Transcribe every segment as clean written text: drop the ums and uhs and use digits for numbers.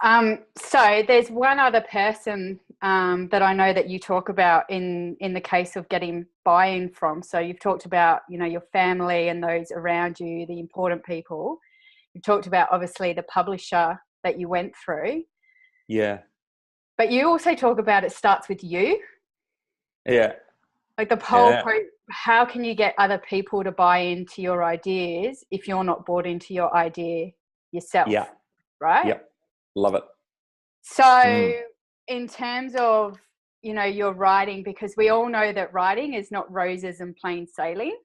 So there's one other person that I know that you talk about in the case of getting buy-in from. So you've talked about, your family and those around you, the important people. You've talked about, obviously, the publisher that you went through. Yeah. But you also talk about it starts with you. Yeah. Like how can you get other people to buy into your ideas if you're not bought into your idea yourself? Yeah. Right? Yeah. Love it. So in terms of, your writing, because we all know that writing is not roses and plain sailing.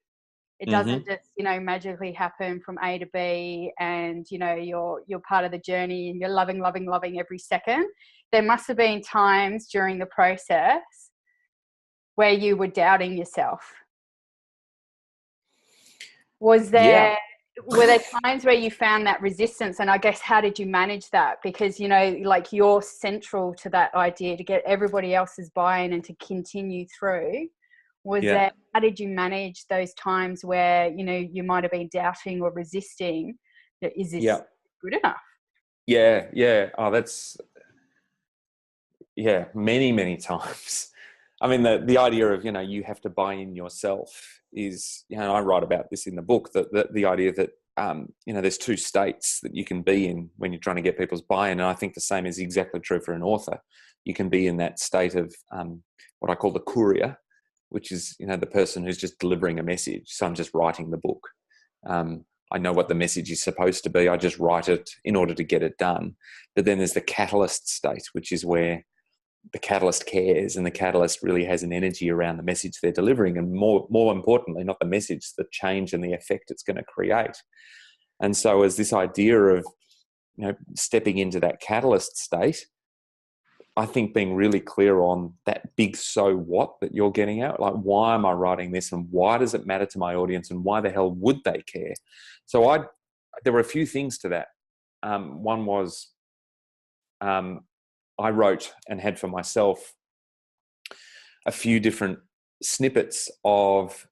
It doesn't just, magically happen from A to B and, you're part of the journey and you're loving every second. There must have been times during the process where you were doubting yourself. Were there times where you found that resistance? And I guess, how did you manage that? Because, you're central to that idea to get everybody else's buy-in and to continue through. How did you manage those times where, you might have been doubting or resisting? Is this good enough? Yeah. Yeah. Oh, that's, many, many times. I mean, the idea of, you have to buy in yourself is, I write about this in the book, that the idea that, there's two states that you can be in when you're trying to get people's buy-in. And I think the same is exactly true for an author. You can be in that state of what I call the courier, which is, the person who's just delivering a message. So I'm just writing the book. I know what the message is supposed to be. I just write it in order to get it done. But then there's the catalyst state, which is where the catalyst cares and the catalyst really has an energy around the message they're delivering. And more importantly, not the message, the change and the effect it's going to create. And so as this idea of, stepping into that catalyst state, I think being really clear on that big so what that you're getting at, like, why am I writing this and why does it matter to my audience and why the hell would they care? So there were a few things to that. One was I wrote and had for myself a few different snippets of,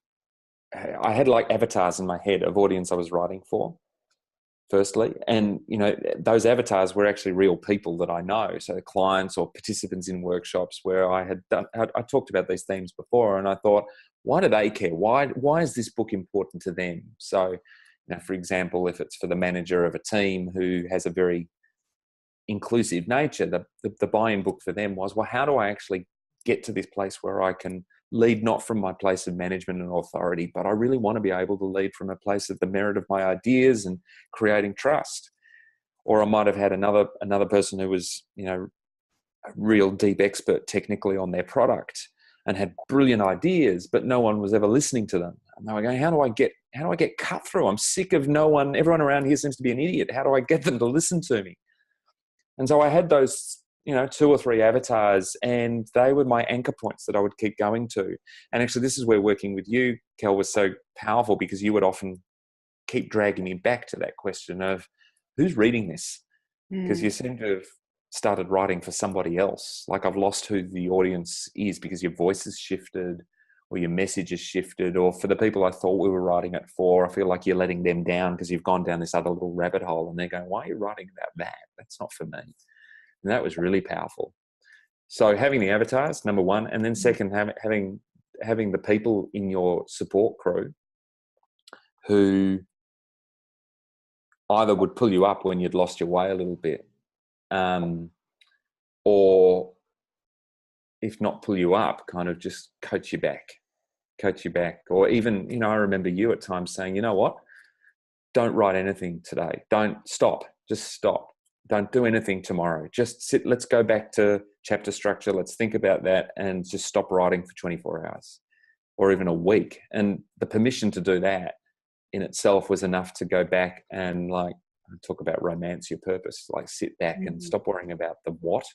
I had like avatars in my head of audience I was writing for, firstly. And, those avatars were actually real people that I know. So clients or participants in workshops where I talked about these themes before, and I thought, why do they care? Why is this book important to them? So, for example, if it's for the manager of a team who has a very inclusive nature, the buy-in book for them was, well, how do I actually get to this place where I can lead not from my place of management and authority, but I really want to be able to lead from a place of the merit of my ideas and creating trust. Or I might have had another person who was, a real deep expert technically on their product and had brilliant ideas, but no one was ever listening to them. And they were going, how do I get cut through? I'm sick of everyone around here seems to be an idiot. How do I get them to listen to me? And so I had those, 2 or 3 avatars, and they were my anchor points that I would keep going to. And actually, this is where working with you, Kel, was so powerful, because you would often keep dragging me back to that question of who's reading this? Because you seem to have started writing for somebody else. Like, I've lost who the audience is because your voice has shifted or your message has shifted, or for the people I thought we were writing it for, I feel like you're letting them down because you've gone down this other little rabbit hole and they're going, why are you writing about that? That's not for me. And that was really powerful. So having the avatars, number one, and then second, having the people in your support crew who either would pull you up when you'd lost your way a little bit, or if not pull you up, kind of just coach you back. Or even, I remember you at times saying, you know what, don't write anything today. Don't stop. Just stop. Don't do anything tomorrow. Just sit. Let's go back to chapter structure. Let's think about that and just stop writing for 24 hours or even a week. And the permission to do that in itself was enough to go back and, like, talk about romance your purpose, like sit back and stop worrying about the what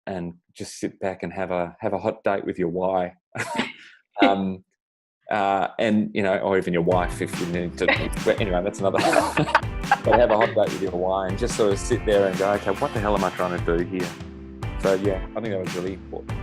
and just sit back and have a hot date with your why. And, or even your wife if you need to. Anyway, that's another. But have a hot date with your why and just sort of sit there and go, okay, what the hell am I trying to do here? So, yeah, I think that was really important.